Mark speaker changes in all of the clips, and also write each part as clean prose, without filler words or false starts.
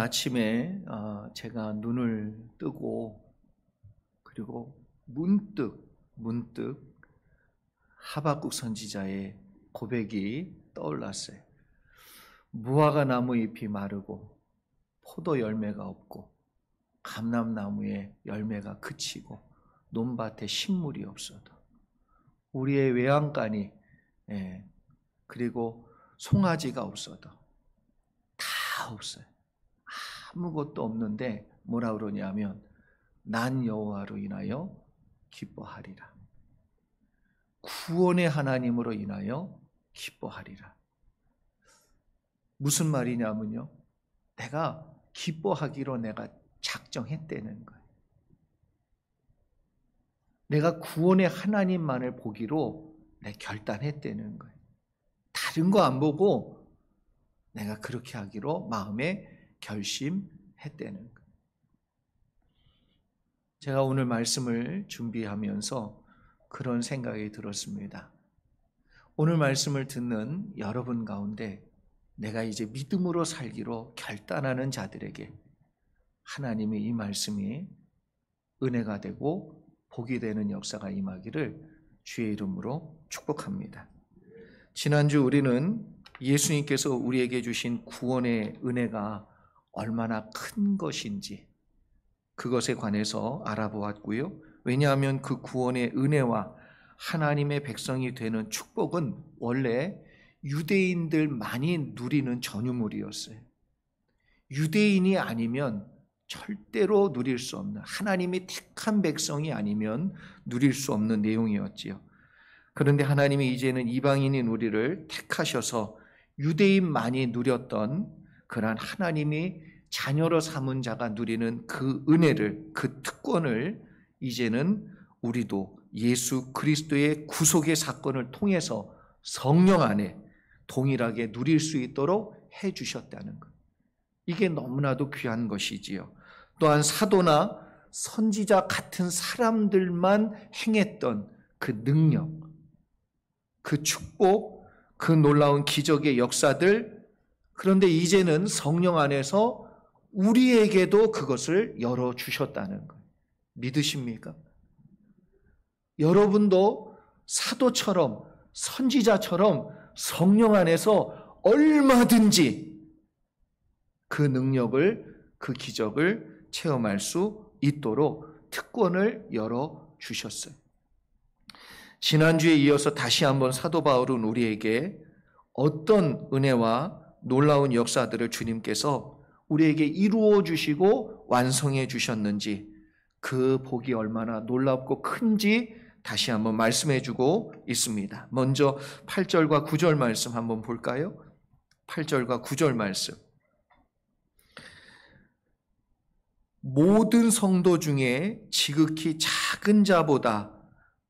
Speaker 1: 아침에 제가 눈을 뜨고 그리고 문득 하박국 선지자의 고백이 떠올랐어요. 무화과 나무 잎이 마르고 포도 열매가 없고 감람나무에 열매가 그치고 논밭에 식물이 없어도 우리의 외양간이 그리고 송아지가 없어도 다 없어요. 아무것도 없는데 뭐라 그러냐면 난 여호와로 인하여 기뻐하리라. 구원의 하나님으로 인하여 기뻐하리라. 무슨 말이냐면요, 내가 기뻐하기로 내가 작정했다는 거예요. 내가 구원의 하나님만을 보기로 내 결단했다는 거예요. 다른 거 안 보고 내가 그렇게 하기로 마음에 결심했다는 거예요. 제가 오늘 말씀을 준비하면서 그런 생각이 들었습니다. 오늘 말씀을 듣는 여러분 가운데 내가 이제 믿음으로 살기로 결단하는 자들에게 하나님의 이 말씀이 은혜가 되고 복이 되는 역사가 임하기를 주의 이름으로 축복합니다. 지난주 우리는 예수님께서 우리에게 주신 구원의 은혜가 얼마나 큰 것인지 그것에 관해서 알아보았고요. 왜냐하면 그 구원의 은혜와 하나님의 백성이 되는 축복은 원래 유대인들만이 누리는 전유물이었어요. 유대인이 아니면 절대로 누릴 수 없는, 하나님이 택한 백성이 아니면 누릴 수 없는 내용이었지요. 그런데 하나님이 이제는 이방인인 우리를 택하셔서 유대인만이 누렸던 그러한 하나님이 자녀로 삼은 자가 누리는 그 은혜를, 그 특권을 이제는 우리도 예수 그리스도의 구속의 사건을 통해서 성령 안에 동일하게 누릴 수 있도록 해주셨다는 것. 이게 너무나도 귀한 것이지요. 또한 사도나 선지자 같은 사람들만 행했던 그 능력, 그 축복, 그 놀라운 기적의 역사들, 그런데 이제는 성령 안에서 우리에게도 그것을 열어주셨다는 거예요. 믿으십니까? 여러분도 사도처럼 선지자처럼 성령 안에서 얼마든지 그 능력을, 그 기적을 체험할 수 있도록 특권을 열어주셨어요. 지난주에 이어서 다시 한번 사도 바울은 우리에게 어떤 은혜와 놀라운 역사들을 주님께서 우리에게 이루어 주시고 완성해 주셨는지, 그 복이 얼마나 놀랍고 큰지 다시 한번 말씀해 주고 있습니다. 먼저 8절과 9절 말씀 한번 볼까요? 8절과 9절 말씀. 모든 성도 중에 지극히 작은 자보다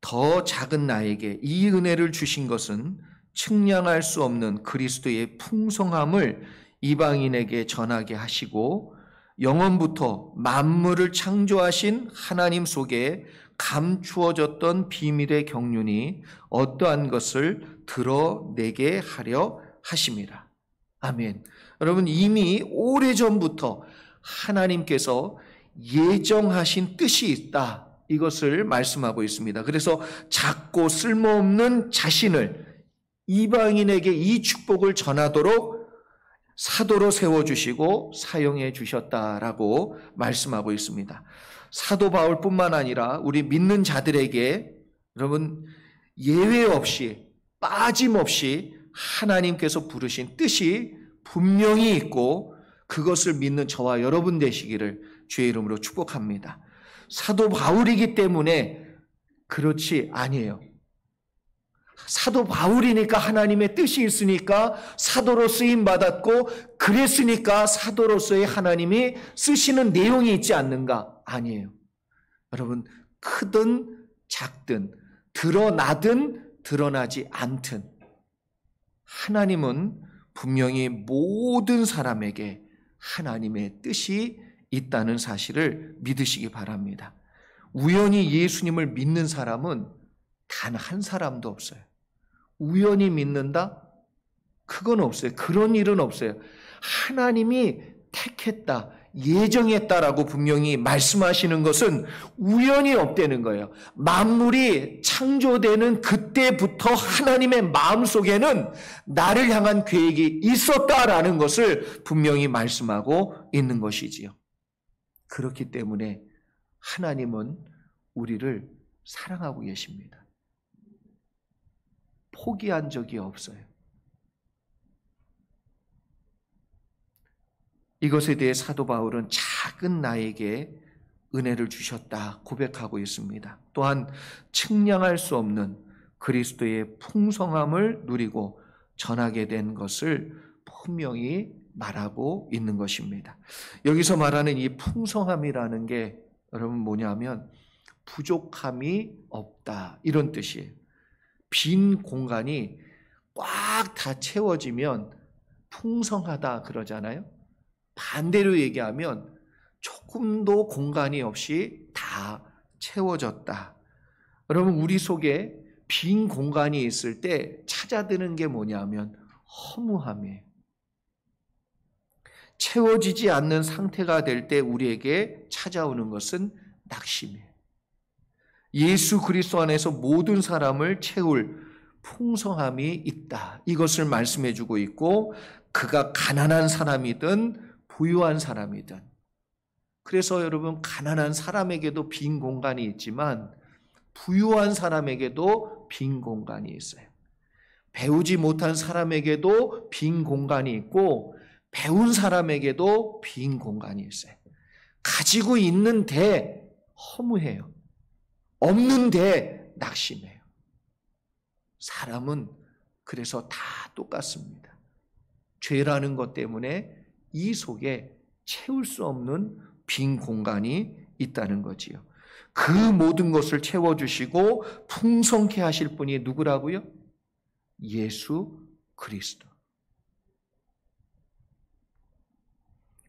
Speaker 1: 더 작은 나에게 이 은혜를 주신 것은 측량할 수 없는 그리스도의 풍성함을 이방인에게 전하게 하시고 영원부터 만물을 창조하신 하나님 속에 감추어졌던 비밀의 경륜이 어떠한 것을 드러내게 하려 하심이라. 아멘. 여러분, 이미 오래전부터 하나님께서 예정하신 뜻이 있다, 이것을 말씀하고 있습니다. 그래서 작고 쓸모없는 자신을 이방인에게 이 축복을 전하도록 사도로 세워주시고 사용해 주셨다라고 말씀하고 있습니다. 사도 바울뿐만 아니라 우리 믿는 자들에게 여러분 예외 없이 빠짐없이 하나님께서 부르신 뜻이 분명히 있고 그것을 믿는 저와 여러분 되시기를 주의 이름으로 축복합니다. 사도 바울이기 때문에 그렇지 아니에요. 사도 바울이니까 하나님의 뜻이 있으니까 사도로 쓰임받았고 그랬으니까 사도로서의 하나님이 쓰시는 내용이 있지 않는가? 아니에요. 여러분, 크든 작든 드러나든 드러나지 않든 하나님은 분명히 모든 사람에게 하나님의 뜻이 있다는 사실을 믿으시기 바랍니다. 우연히 예수님을 믿는 사람은 단 한 사람도 없어요. 우연히 믿는다? 그건 없어요. 그런 일은 없어요. 하나님이 택했다, 예정했다라고 분명히 말씀하시는 것은 우연이 없다는 거예요. 만물이 창조되는 그때부터 하나님의 마음속에는 나를 향한 계획이 있었다라는 것을 분명히 말씀하고 있는 것이지요. 그렇기 때문에 하나님은 우리를 사랑하고 계십니다. 포기한 적이 없어요. 이것에 대해 사도 바울은 작은 나에게 은혜를 주셨다 고백하고 있습니다. 또한 측량할 수 없는 그리스도의 풍성함을 누리고 전하게 된 것을 분명히 말하고 있는 것입니다. 여기서 말하는 이 풍성함이라는 게 여러분 뭐냐면 부족함이 없다 이런 뜻이에요. 빈 공간이 꽉 다 채워지면 풍성하다 그러잖아요. 반대로 얘기하면 조금도 공간이 없이 다 채워졌다. 여러분 우리 속에 빈 공간이 있을 때 찾아드는 게 뭐냐면 허무함이에요. 채워지지 않는 상태가 될 때 우리에게 찾아오는 것은 낙심이에요. 예수 그리스도 안에서 모든 사람을 채울 풍성함이 있다. 이것을 말씀해 주고 있고 그가 가난한 사람이든 부유한 사람이든 그래서 여러분 가난한 사람에게도 빈 공간이 있지만 부유한 사람에게도 빈 공간이 있어요. 배우지 못한 사람에게도 빈 공간이 있고 배운 사람에게도 빈 공간이 있어요. 가지고 있는데 허무해요. 없는데 낙심해요. 사람은 그래서 다 똑같습니다. 죄라는 것 때문에 이 속에 채울 수 없는 빈 공간이 있다는 거지요. 그 모든 것을 채워주시고 풍성케 하실 분이 누구라고요? 예수 그리스도.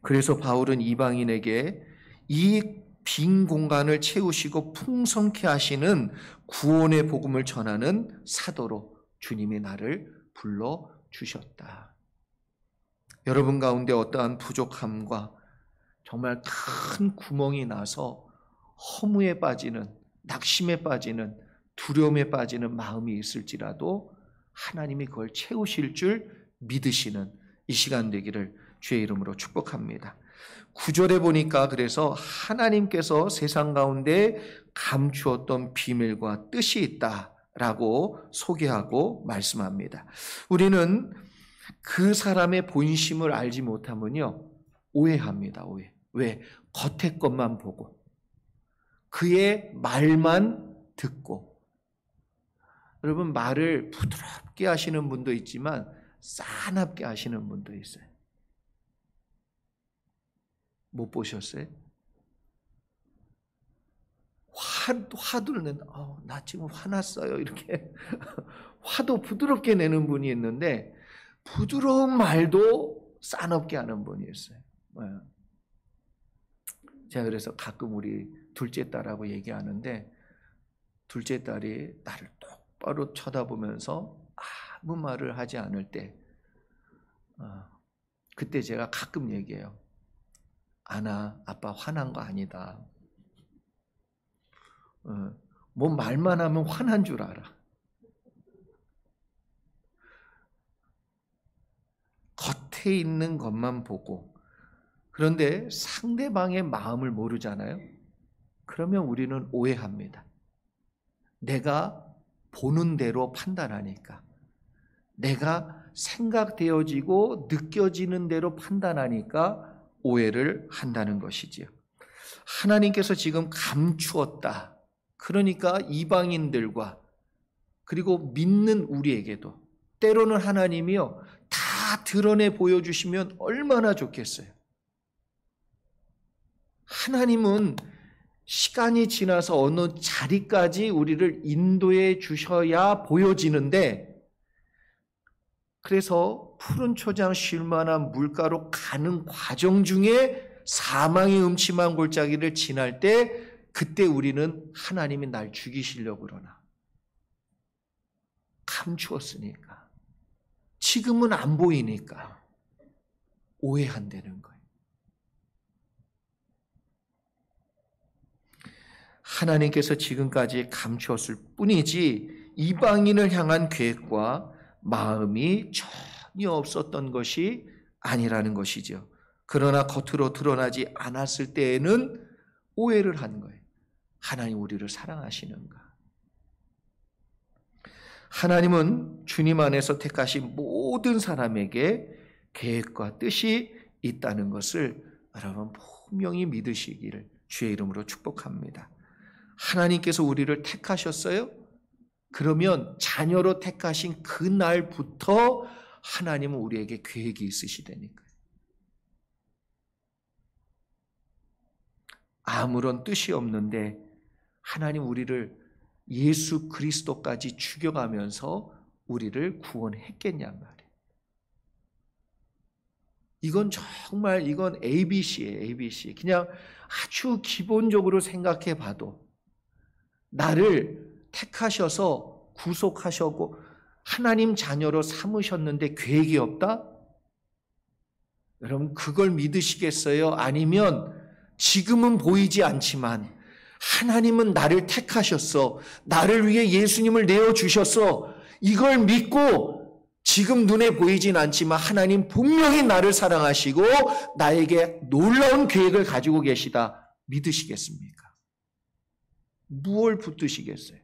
Speaker 1: 그래서 바울은 이방인에게 이 빈 공간을 채우시고 풍성케 하시는 구원의 복음을 전하는 사도로 주님이 나를 불러주셨다. 여러분 가운데 어떠한 부족함과 정말 큰 구멍이 나서 허무에 빠지는, 낙심에 빠지는, 두려움에 빠지는 마음이 있을지라도 하나님이 그걸 채우실 줄 믿으시는 이 시간 되기를 주의 이름으로 축복합니다. 9절에 보니까 그래서 하나님께서 세상 가운데 감추었던 비밀과 뜻이 있다라고 소개하고 말씀합니다. 우리는 그 사람의 본심을 알지 못하면요 오해합니다. 오해. 왜? 겉의 것만 보고 그의 말만 듣고. 여러분 말을 부드럽게 하시는 분도 있지만 싸납게 하시는 분도 있어요. 못 보셨어요? 화를 낸, 나 지금 화났어요. 이렇게 화도 부드럽게 내는 분이 있는데 부드러운 말도 싸납게 하는 분이 있어요. 제가 그래서 가끔 우리 둘째 딸하고 얘기하는데 둘째 딸이 나를 똑바로 쳐다보면서 아무 말을 하지 않을 때 그때 제가 가끔 얘기해요. 아나, 아빠 화난 거 아니다. 뭐 말만 하면 화난 줄 알아. 겉에 있는 것만 보고 그런데 상대방의 마음을 모르잖아요. 그러면 우리는 오해합니다. 내가 보는 대로 판단하니까 내가 생각되어지고 느껴지는 대로 판단하니까 오해를 한다는 것이지요. 하나님께서 지금 감추었다. 그러니까 이방인들과 그리고 믿는 우리에게도 때로는 하나님이요 다 드러내 보여주시면 얼마나 좋겠어요. 하나님은 시간이 지나서 어느 자리까지 우리를 인도해 주셔야 보여지는데 그래서 푸른 초장 쉴 만한 물가로 가는 과정 중에 사망의 음침한 골짜기를 지날 때 그때 우리는 하나님이 날 죽이시려고 그러나 감추었으니까 지금은 안 보이니까 오해한다는 거예요. 하나님께서 지금까지 감추었을 뿐이지 이방인을 향한 계획과 마음이 전혀 없었던 것이 아니라는 것이죠. 그러나 겉으로 드러나지 않았을 때에는 오해를 한 거예요. 하나님 우리를 사랑하시는가? 하나님은 주님 안에서 택하신 모든 사람에게 계획과 뜻이 있다는 것을 여러분 분명히 믿으시기를 주의 이름으로 축복합니다. 하나님께서 우리를 택하셨어요? 그러면 자녀로 택하신 그날부터 하나님은 우리에게 계획이 있으시다니까요. 아무런 뜻이 없는데 하나님 우리를 예수 그리스도까지 죽여가면서 우리를 구원했겠냐 말이에요. 이건 정말 이건 ABC예요. ABC. 그냥 아주 기본적으로 생각해 봐도 나를 택하셔서 구속하셨고 하나님 자녀로 삼으셨는데 계획이 없다? 여러분 그걸 믿으시겠어요? 아니면 지금은 보이지 않지만 하나님은 나를 택하셨어. 나를 위해 예수님을 내어주셨어. 이걸 믿고 지금 눈에 보이진 않지만 하나님 분명히 나를 사랑하시고 나에게 놀라운 계획을 가지고 계시다. 믿으시겠습니까? 무엇을 붙드시겠어요?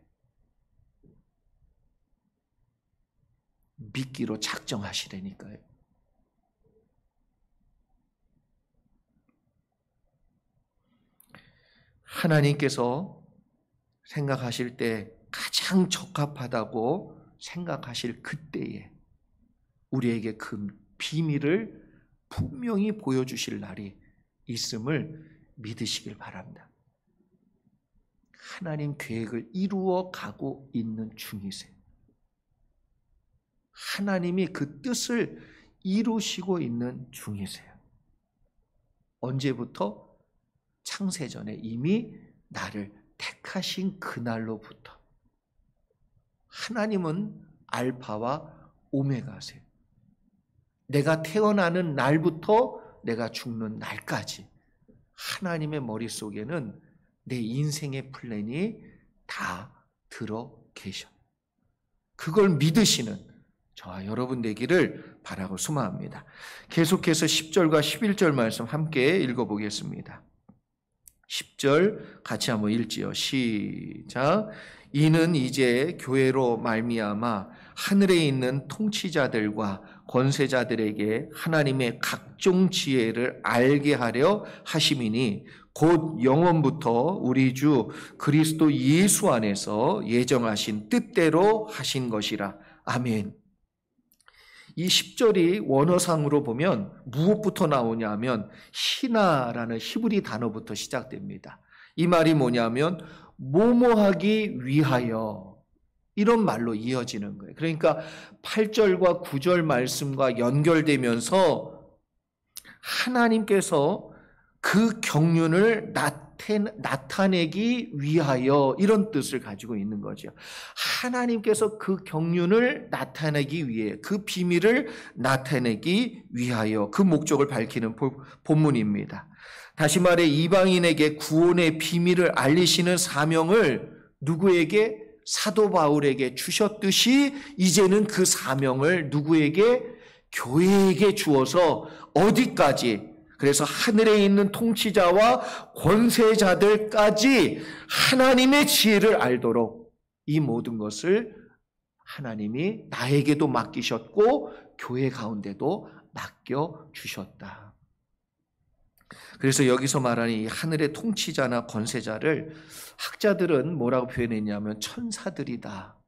Speaker 1: 믿기로 작정하시라니까요. 하나님께서 생각하실 때 가장 적합하다고 생각하실 그때에 우리에게 그 비밀을 분명히 보여주실 날이 있음을 믿으시길 바랍니다. 하나님 계획을 이루어 가고 있는 중이세요. 하나님이 그 뜻을 이루시고 있는 중이세요. 언제부터? 창세전에 이미 나를 택하신 그날로부터. 하나님은 알파와 오메가세요. 내가 태어나는 날부터 내가 죽는 날까지 하나님의 머릿속에는 내 인생의 플랜이 다 들어 계셔. 그걸 믿으시는 저와 여러분 되기를 바라고 소망합니다. 계속해서 10절과 11절 말씀 함께 읽어보겠습니다. 10절 같이 한번 읽지요. 시작. 이는 이제 교회로 말미암아 하늘에 있는 통치자들과 권세자들에게 하나님의 각종 지혜를 알게 하려 하심이니 곧 영원부터 우리 주 그리스도 예수 안에서 예정하신 뜻대로 하신 것이라. 아멘. 이 10절이 원어상으로 보면 무엇부터 나오냐 하면 희나라는 히브리 단어부터 시작됩니다. 이 말이 뭐냐면 뭐뭐하기 위하여 이런 말로 이어지는 거예요. 그러니까 8절과 9절 말씀과 연결되면서 하나님께서 그 경륜을 나타내기 위하여 이런 뜻을 가지고 있는 거죠. 하나님께서 그 경륜을 나타내기 위해 그 비밀을 나타내기 위하여 그 목적을 밝히는 본문입니다. 다시 말해 이방인에게 구원의 비밀을 알리시는 사명을 누구에게? 사도 바울에게 주셨듯이 이제는 그 사명을 누구에게? 교회에게 주어서 어디까지? 그래서 하늘에 있는 통치자와 권세자들까지 하나님의 지혜를 알도록 이 모든 것을 하나님이 나에게도 맡기셨고 교회 가운데도 맡겨주셨다. 그래서 여기서 말하는 이 하늘의 통치자나 권세자를 학자들은 뭐라고 표현했냐면 천사들이다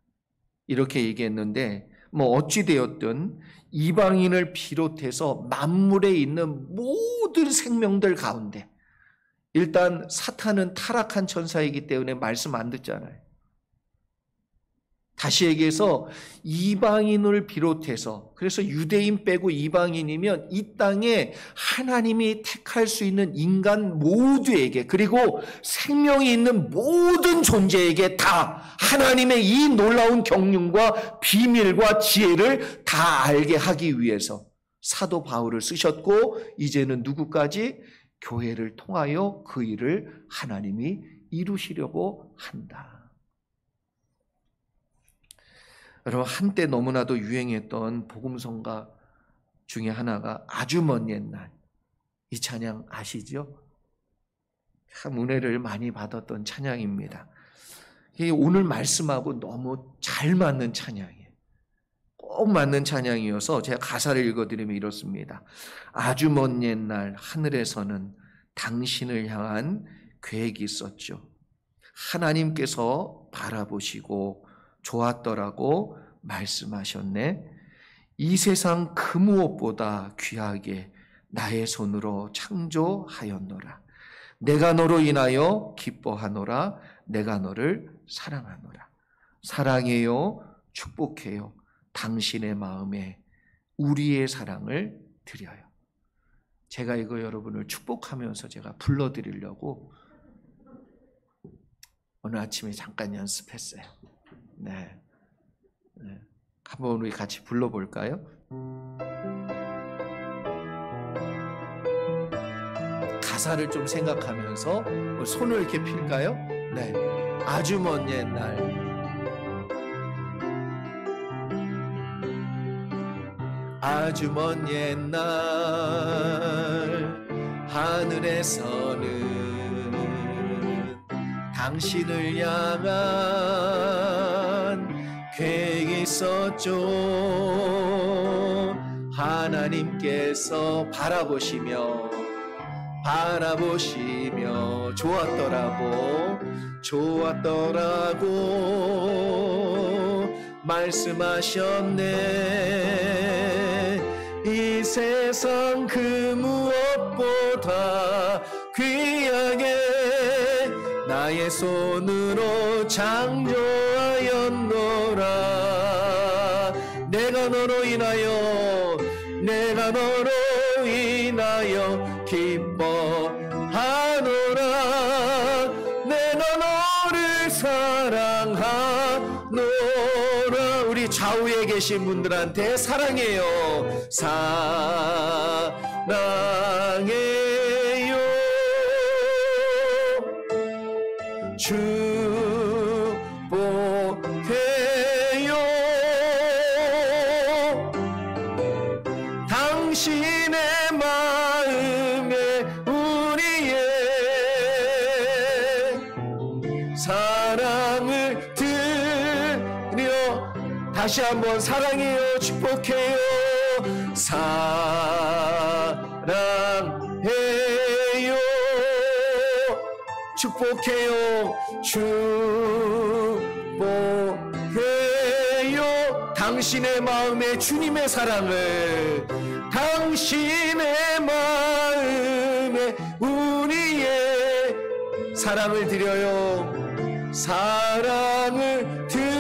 Speaker 1: 이렇게 얘기했는데 뭐 어찌되었든 이방인을 비롯해서 만물에 있는 모든 생명들 가운데 일단 사탄은 타락한 천사이기 때문에 말씀 안 듣잖아요. 다시 얘기해서 이방인을 비롯해서 그래서 유대인 빼고 이방인이면 이 땅에 하나님이 택할 수 있는 인간 모두에게 그리고 생명이 있는 모든 존재에게 다 하나님의 이 놀라운 경륜과 비밀과 지혜를 다 알게 하기 위해서 사도 바울을 쓰셨고 이제는 누구까지? 교회를 통하여 그 일을 하나님이 이루시려고 한다. 여러분, 한때 너무나도 유행했던 복음성가 중에 하나가 아주 먼 옛날, 이 찬양 아시죠? 참 은혜를 많이 받았던 찬양입니다. 이게 오늘 말씀하고 너무 잘 맞는 찬양이에요. 꼭 맞는 찬양이어서 제가 가사를 읽어드리면 이렇습니다. 아주 먼 옛날 하늘에서는 당신을 향한 계획이 있었죠. 하나님께서 바라보시고 좋았더라고 말씀하셨네. 이 세상 그 무엇보다 귀하게 나의 손으로 창조하였노라. 내가 너로 인하여 기뻐하노라. 내가 너를 사랑하노라. 사랑해요. 축복해요. 당신의 마음에 우리의 사랑을 드려요. 제가 이거 여러분을 축복하면서 제가 불러드리려고 오늘 아침에 잠깐 연습했어요. 네. 한번 우리 같이 불러볼까요? 가사를 좀 생각하면서 손을 이렇게 필까요? 네. 아주 먼 옛날, 아주 먼 옛날 하늘에서는 당신을 향한 계획이 있었죠. 하나님께서 바라보시며 좋았더라고 말씀하셨네. 이 세상 그 무엇보다 귀하게 나의 손으로 창조하였노라. 내가 너로 인하여 기뻐하노라. 내가 너를 사랑하노라. 우리 좌우에 계신 분들한테 사랑해요. 사랑해요. 축복해요. 당신의 마음에 우리의 사랑을 드려. 다시 한번 사랑해요. 축복해요. 사랑해요. 축복해요. 축복해요. 당신의 마음에 주님의 사랑을, 당신의 마음에 우리의 사랑을 드려요. 사랑을 드려요.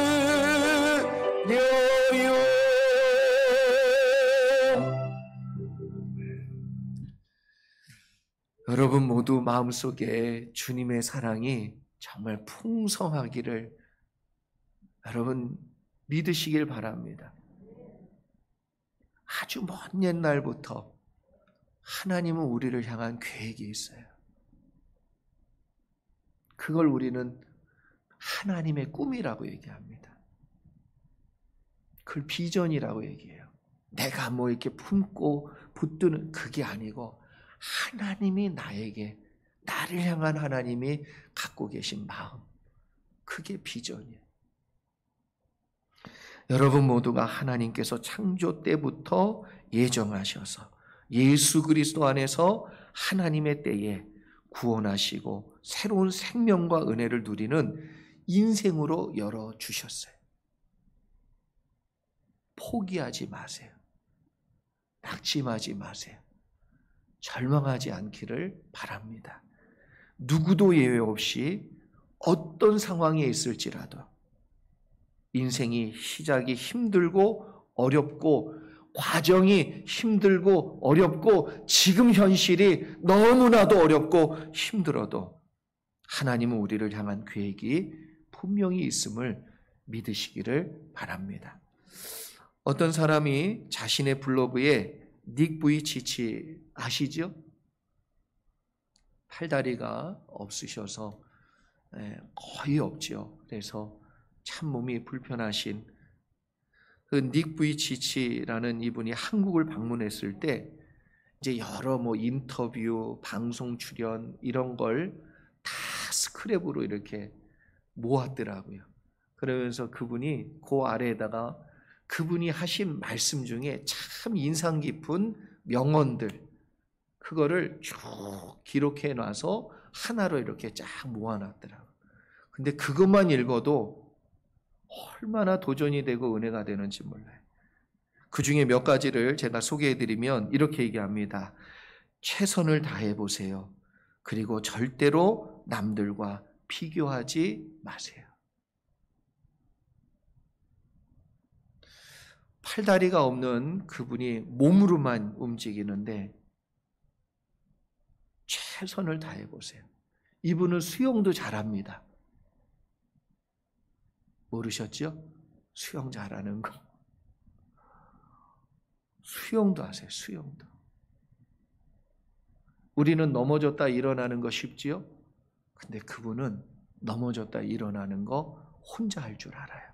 Speaker 1: 여러분 모두 마음속에 주님의 사랑이 정말 풍성하기를 여러분 믿으시길 바랍니다. 아주 먼 옛날부터 하나님은 우리를 향한 계획이 있어요. 그걸 우리는 하나님의 꿈이라고 얘기합니다. 그걸 비전이라고 얘기해요. 내가 뭐 이렇게 품고 붙드는 그게 아니고 하나님이 나를 향한 하나님이 갖고 계신 마음, 그게 비전이에요. 여러분 모두가 하나님께서 창조 때부터 예정하셔서 예수 그리스도 안에서 하나님의 때에 구원하시고 새로운 생명과 은혜를 누리는 인생으로 열어주셨어요. 포기하지 마세요. 낙심하지 마세요. 절망하지 않기를 바랍니다. 누구도 예외 없이 어떤 상황에 있을지라도 인생이 시작이 힘들고 어렵고 과정이 힘들고 어렵고 지금 현실이 너무나도 어렵고 힘들어도 하나님은 우리를 향한 계획이 분명히 있음을 믿으시기를 바랍니다. 어떤 사람이 자신의 블로그에 닉 부이치치 아시죠? 팔다리가 없으셔서 거의 없지요. 그래서 참 몸이 불편하신 그 닉 부이치치라는 이분이 한국을 방문했을 때 이제 여러 인터뷰, 방송 출연 이런 걸 다 스크랩으로 이렇게 모았더라고요. 그러면서 그분이 그 아래에다가 그분이 하신 말씀 중에 참 인상 깊은 명언들 그거를 쭉 기록해 놔서 하나로 이렇게 쫙 모아놨더라고요. 근데 그것만 읽어도 얼마나 도전이 되고 은혜가 되는지 몰라요. 그 중에 몇 가지를 제가 소개해 드리면 이렇게 얘기합니다. 최선을 다해 보세요. 그리고 절대로 남들과 비교하지 마세요. 팔다리가 없는 그분이 몸으로만 움직이는데 최선을 다해 보세요. 이분은 수영도 잘합니다. 모르셨죠? 수영 잘하는 거. 수영도 하세요. 수영도. 우리는 넘어졌다 일어나는 거 쉽지요? 근데 그분은 넘어졌다 일어나는 거 혼자 할 줄 알아요.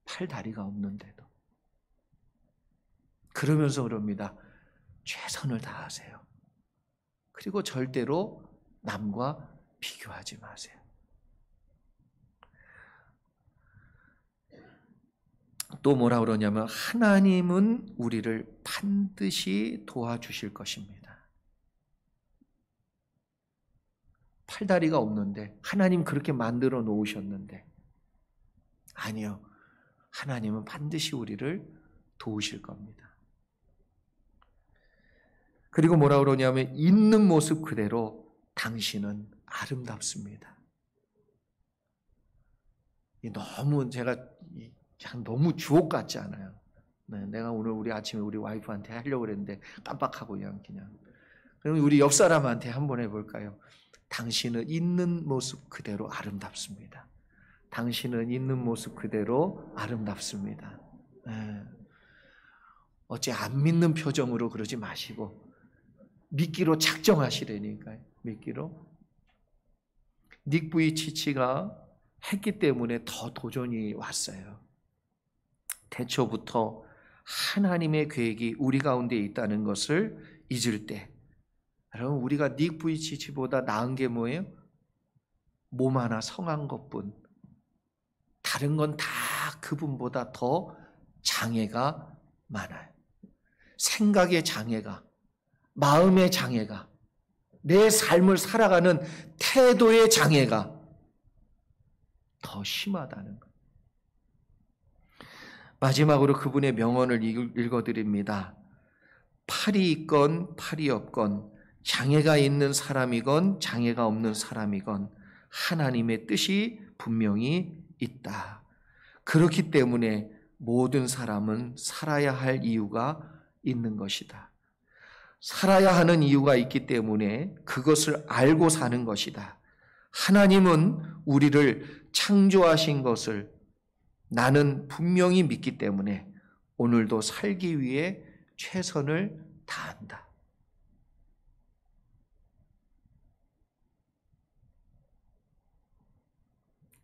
Speaker 1: 팔 다리가 없는데도. 그러면서 그럽니다. 최선을 다하세요. 그리고 절대로 남과 비교하지 마세요. 또 뭐라 그러냐면 하나님은 우리를 반드시 도와주실 것입니다. 팔다리가 없는데 하나님 그렇게 만들어 놓으셨는데 아니요. 하나님은 반드시 우리를 도우실 겁니다. 그리고 뭐라 그러냐면 있는 모습 그대로 당신은 아름답습니다. 너무 제가 너무 주옥 같지 않아요? 네, 내가 오늘 우리 아침에 우리 와이프한테 하려고 그랬는데 깜빡하고 그냥. 그럼 우리 옆 사람한테 한번 해볼까요? 당신은 있는 모습 그대로 아름답습니다. 당신은 있는 모습 그대로 아름답습니다. 네. 어째 안 믿는 표정으로 그러지 마시고 믿기로 작정하시라니까요. 믿기로. 닉 부이치치가 했기 때문에 더 도전이 왔어요. 태초부터 하나님의 계획이 우리 가운데 있다는 것을 잊을 때 여러분 우리가 닉 부이치치보다 나은 게 뭐예요? 몸 하나 성한 것뿐. 다른 건 다 그분보다 더 장애가 많아요. 생각의 장애가, 마음의 장애가, 내 삶을 살아가는 태도의 장애가 더 심하다는 것. 마지막으로 그분의 명언을 읽어드립니다. 팔이 있건 팔이 없건 장애가 있는 사람이건 장애가 없는 사람이건 하나님의 뜻이 분명히 있다. 그렇기 때문에 모든 사람은 살아야 할 이유가 있는 것이다. 살아야 하는 이유가 있기 때문에 그것을 알고 사는 것이다. 하나님은 우리를 창조하신 것을 나는 분명히 믿기 때문에 오늘도 살기 위해 최선을 다한다.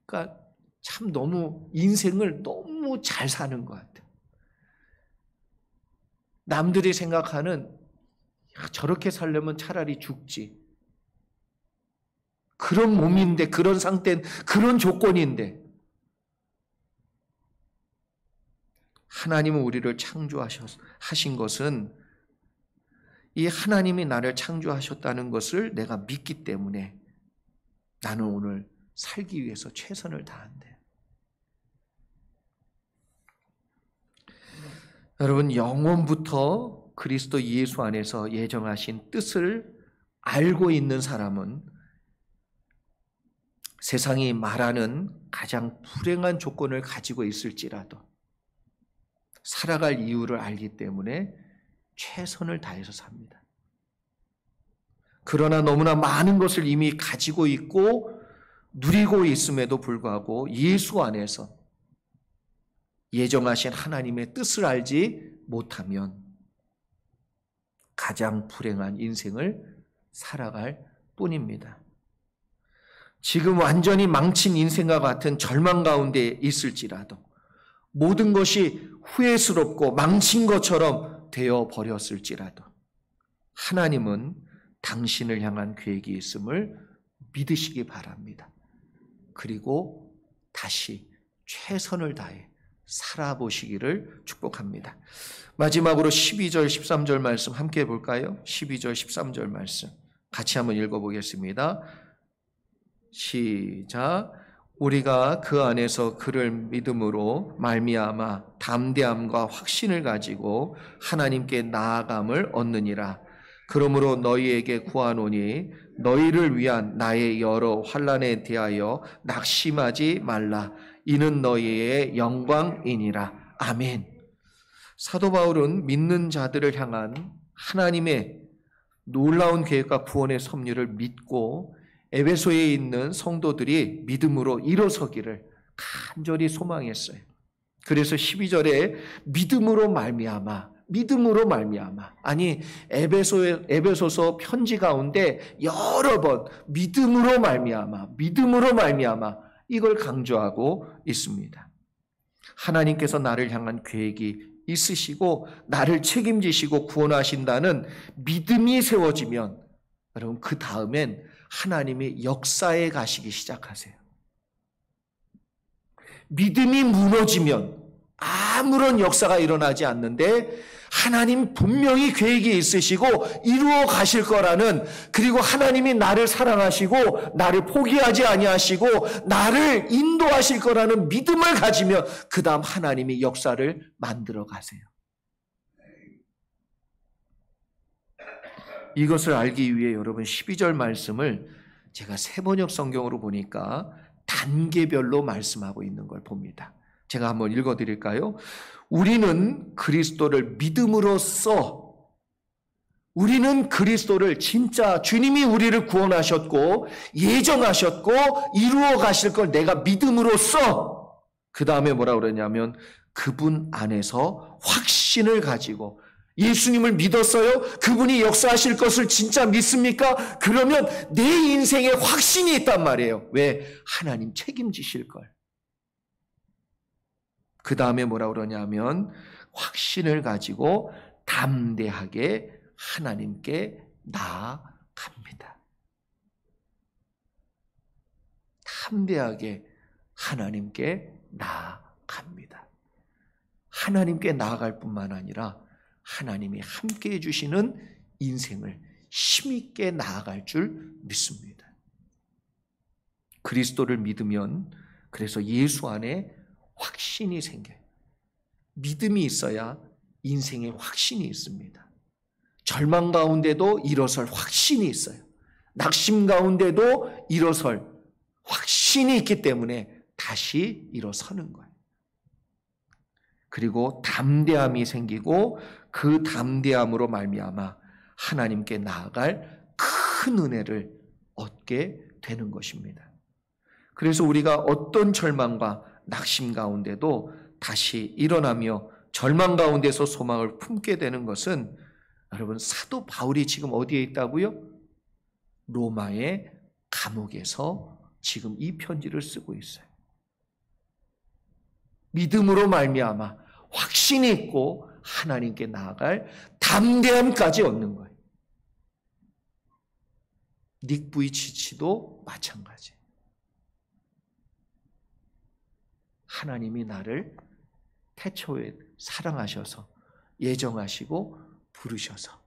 Speaker 1: 그러니까 참 너무 인생을 너무 잘 사는 것 같아요. 남들이 생각하는 저렇게 살려면 차라리 죽지. 그런 몸인데 그런 상태인 그런 조건인데 하나님은 우리를 창조하신 것은 이 하나님이 나를 창조하셨다는 것을 내가 믿기 때문에 나는 오늘 살기 위해서 최선을 다한대. 여러분 영원부터 그리스도 예수 안에서 예정하신 뜻을 알고 있는 사람은 세상이 말하는 가장 불행한 조건을 가지고 있을지라도 살아갈 이유를 알기 때문에 최선을 다해서 삽니다. 그러나 너무나 많은 것을 이미 가지고 있고 누리고 있음에도 불구하고 예수 안에서 예정하신 하나님의 뜻을 알지 못하면 가장 불행한 인생을 살아갈 뿐입니다. 지금 완전히 망친 인생과 같은 절망 가운데 있을지라도 모든 것이 후회스럽고 망친 것처럼 되어 버렸을지라도 하나님은 당신을 향한 계획이 있음을 믿으시기 바랍니다. 그리고 다시 최선을 다해 살아보시기를 축복합니다. 마지막으로 12절, 13절 말씀 함께 볼까요? 12절, 13절 말씀 같이 한번 읽어보겠습니다. 시작. 우리가 그 안에서 그를 믿음으로 말미암아 담대함과 확신을 가지고 하나님께 나아감을 얻느니라. 그러므로 너희에게 구하노니 너희를 위한 나의 여러 환난에 대하여 낙심하지 말라. 이는 너희의 영광이니라. 아멘. 사도 바울은 믿는 자들을 향한 하나님의 놀라운 계획과 구원의 섭리를 믿고 에베소에 있는 성도들이 믿음으로 일어서기를 간절히 소망했어요. 그래서 12절에 믿음으로 말미암아, 아니 에베소서 편지 가운데 여러 번 믿음으로 말미암아 이걸 강조하고 있습니다. 하나님께서 나를 향한 계획이 있으시고 나를 책임지시고 구원하신다는 믿음이 세워지면 여러분 그 다음엔 하나님이 역사에 가시기 시작하세요. 믿음이 무너지면 아무런 역사가 일어나지 않는데 하나님 분명히 계획이 있으시고 이루어 가실 거라는, 그리고 하나님이 나를 사랑하시고 나를 포기하지 아니하시고 나를 인도하실 거라는 믿음을 가지면 그 다음 하나님이 역사를 만들어 가세요. 이것을 알기 위해 여러분 12절 말씀을 제가 세번역 성경으로 보니까 단계별로 말씀하고 있는 걸 봅니다. 제가 한번 읽어드릴까요? 우리는 그리스도를 믿음으로써, 우리는 그리스도를 진짜 주님이 우리를 구원하셨고 예정하셨고 이루어 가실 걸 내가 믿음으로써, 그 다음에 뭐라 그러냐면 그분 안에서 확신을 가지고, 예수님을 믿었어요? 그분이 역사하실 것을 진짜 믿습니까? 그러면 내 인생에 확신이 있단 말이에요. 왜? 하나님 책임지실 걸. 그 다음에 뭐라 그러냐면 확신을 가지고 담대하게 하나님께 나아갑니다. 담대하게 하나님께 나아갑니다. 하나님께 나아갈 뿐만 아니라 하나님이 함께 해주시는 인생을 힘있게 나아갈 줄 믿습니다. 그리스도를 믿으면 그래서 예수 안에 확신이 생겨요. 믿음이 있어야 인생에 확신이 있습니다. 절망 가운데도 일어설 확신이 있어요. 낙심 가운데도 일어설 확신이 있기 때문에 다시 일어서는 거예요. 그리고 담대함이 생기고 그 담대함으로 말미암아 하나님께 나아갈 큰 은혜를 얻게 되는 것입니다. 그래서 우리가 어떤 절망과 낙심 가운데도 다시 일어나며 절망 가운데서 소망을 품게 되는 것은, 여러분 사도 바울이 지금 어디에 있다고요? 로마의 감옥에서 지금 이 편지를 쓰고 있어요. 믿음으로 말미암아 확신이 있고 하나님께 나아갈 담대함까지 얻는 거예요. 닉 부이치치도 마찬가지. 하나님이 나를 태초에 사랑하셔서 예정하시고 부르셔서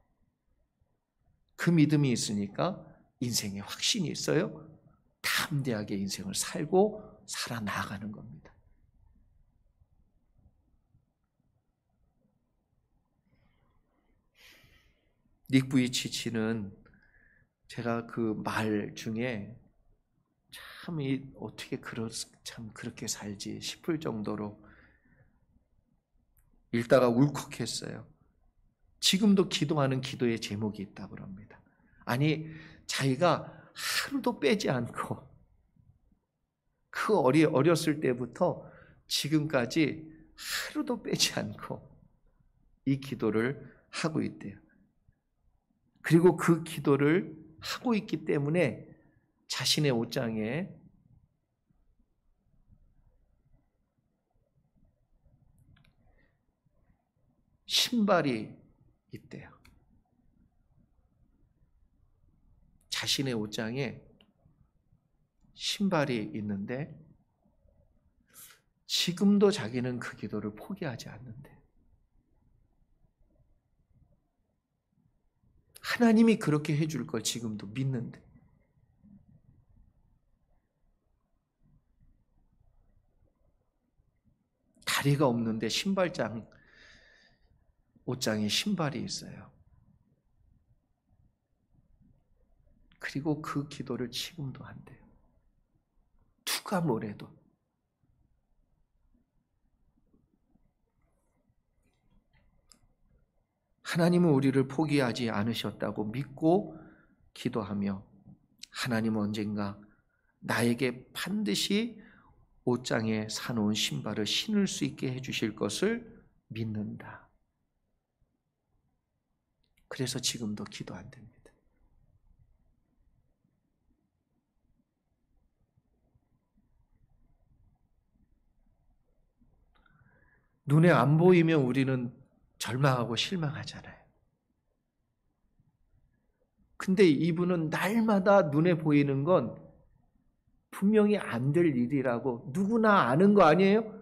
Speaker 1: 그 믿음이 있으니까 인생에 확신이 있어요. 담대하게 인생을 살고 살아나가는 겁니다. 닉 부이치치는 제가 그 말 중에 참 어떻게 참 그렇게 살지 싶을 정도로 읽다가 울컥했어요. 지금도 기도하는 기도의 제목이 있다고 합니다. 아니 자기가 하루도 빼지 않고 그 어렸을 때부터 지금까지 하루도 빼지 않고 이 기도를 하고 있대요. 그리고 그 기도를 하고 있기 때문에 자신의 옷장에 신발이 있대요. 자신의 옷장에 신발이 있는데 지금도 자기는 그 기도를 포기하지 않는데, 하나님이 그렇게 해줄 걸 지금도 믿는데, 다리가 없는데 옷장에 신발이 있어요. 그리고 그 기도를 지금도 한대요. 누가 뭐래도. 하나님은 우리를 포기하지 않으셨다고 믿고 기도하며, 하나님은 언젠가 나에게 반드시 옷장에 사놓은 신발을 신을 수 있게 해주실 것을 믿는다. 그래서 지금도 기도 안 됩니다. 눈에 안 보이면 우리는 절망하고 실망하잖아요. 근데 이분은 날마다 눈에 보이는 건 분명히 안 될 일이라고 누구나 아는 거 아니에요?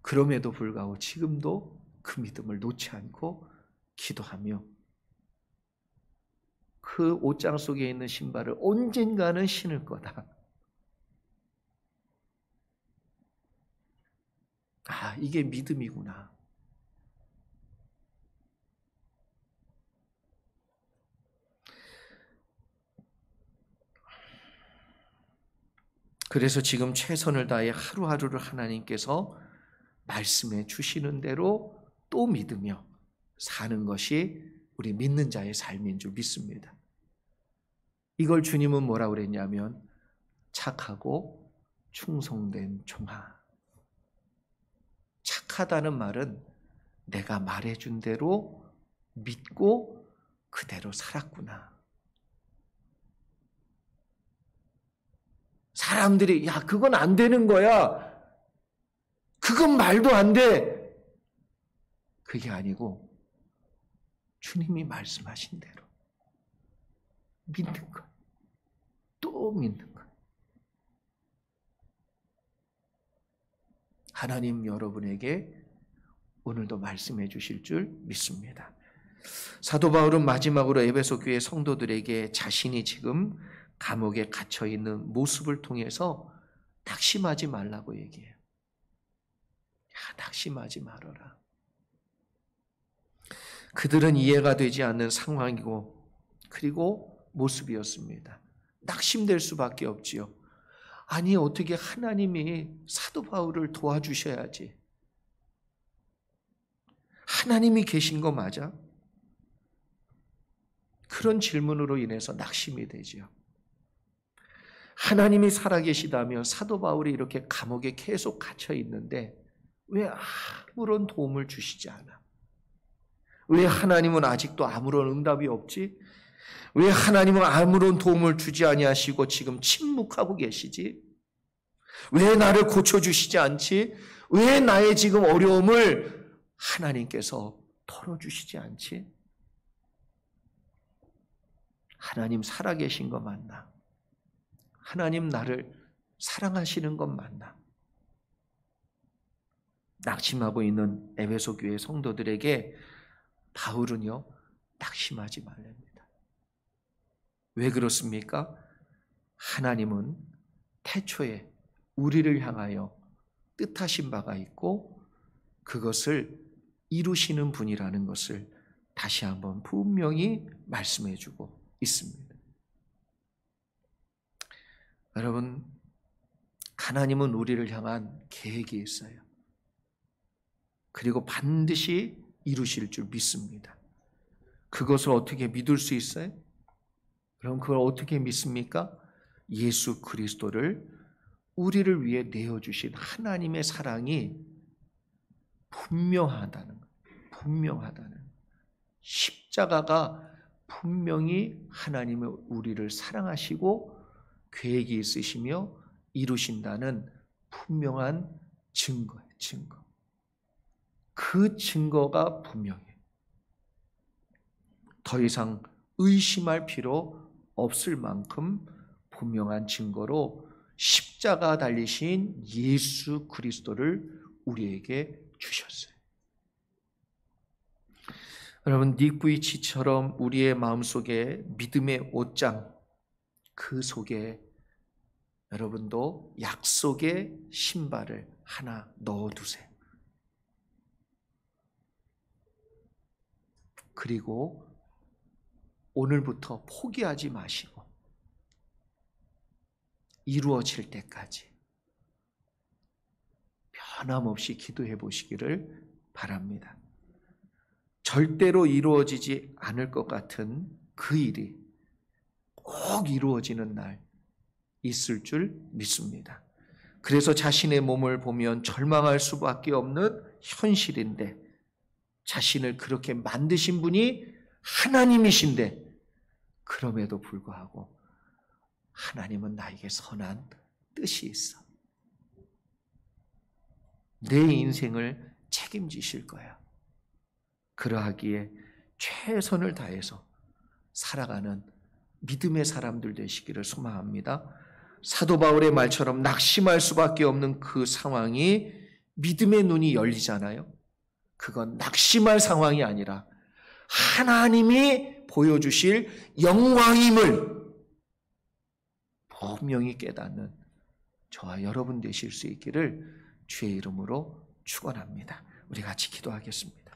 Speaker 1: 그럼에도 불구하고 지금도 그 믿음을 놓지 않고 기도하며 그 옷장 속에 있는 신발을 언젠가는 신을 거다. 아, 이게 믿음이구나. 그래서 지금 최선을 다해 하루하루를 하나님께서 말씀해 주시는 대로 또 믿으며 사는 것이 우리 믿는 자의 삶인 줄 믿습니다. 이걸 주님은 뭐라고 그랬냐면 착하고 충성된 종아. 착하다는 말은 내가 말해준 대로 믿고 그대로 살았구나. 사람들이 야 그건 안 되는 거야. 그건 말도 안 돼. 그게 아니고 주님이 말씀하신 대로 믿는 것. 또 믿는 것. 하나님 여러분에게 오늘도 말씀해 주실 줄 믿습니다. 사도 바울은 마지막으로 에베소 교회 성도들에게 자신이 지금 감옥에 갇혀 있는 모습을 통해서 낙심하지 말라고 얘기해요. 야, 낙심하지 말아라. 그들은 이해가 되지 않는 상황이고 그리고 모습이었습니다. 낙심될 수밖에 없지요. 아니 어떻게 하나님이 사도 바울을 도와주셔야지. 하나님이 계신 거 맞아? 그런 질문으로 인해서 낙심이 되지요. 하나님이 살아계시다면 사도 바울이 이렇게 감옥에 계속 갇혀 있는데 왜 아무런 도움을 주시지 않아? 왜 하나님은 아직도 아무런 응답이 없지? 왜 하나님은 아무런 도움을 주지 아니하시고 지금 침묵하고 계시지? 왜 나를 고쳐주시지 않지? 왜 나의 지금 어려움을 하나님께서 털어주시지 않지? 하나님 살아계신 거 맞나? 하나님 나를 사랑하시는 것 맞나? 낙심하고 있는 에베소 교회 성도들에게 바울은요, 낙심하지 말랍니다. 왜 그렇습니까? 하나님은 태초에 우리를 향하여 뜻하신 바가 있고 그것을 이루시는 분이라는 것을 다시 한번 분명히 말씀해 주고 있습니다. 여러분, 하나님은 우리를 향한 계획이 있어요. 그리고 반드시 이루실 줄 믿습니다. 그것을 어떻게 믿을 수 있어요? 그럼 그걸 어떻게 믿습니까? 예수 그리스도를 우리를 위해 내어주신 하나님의 사랑이 분명하다는 거예요. 분명하다는 거예요. 십자가가 분명히 하나님의 우리를 사랑하시고 계획이 있으시며 이루신다는 분명한 증거예요. 증거. 그 증거가 분명해. 더 이상 의심할 필요 없을 만큼 분명한 증거로 십자가 달리신 예수 그리스도를 우리에게 주셨어요. 여러분, 닉 부이치처럼 우리의 마음속에 믿음의 옷장, 그 속에 여러분도 약속의 신발을 하나 넣어두세요. 그리고 오늘부터 포기하지 마시고 이루어질 때까지 변함없이 기도해 보시기를 바랍니다. 절대로 이루어지지 않을 것 같은 그 일이 꼭 이루어지는 날 있을 줄 믿습니다. 그래서 자신의 몸을 보면 절망할 수밖에 없는 현실인데, 자신을 그렇게 만드신 분이 하나님이신데, 그럼에도 불구하고 하나님은 나에게 선한 뜻이 있어. 내 인생을 책임지실 거야. 그러하기에 최선을 다해서 살아가는 믿음의 사람들 되시기를 소망합니다. 사도 바울의 말처럼 낙심할 수밖에 없는 그 상황이 믿음의 눈이 열리잖아요. 그건 낙심할 상황이 아니라 하나님이 보여주실 영광임을 분명히 깨닫는 저와 여러분 되실 수 있기를 주의 이름으로 축원합니다. 우리 같이 기도하겠습니다.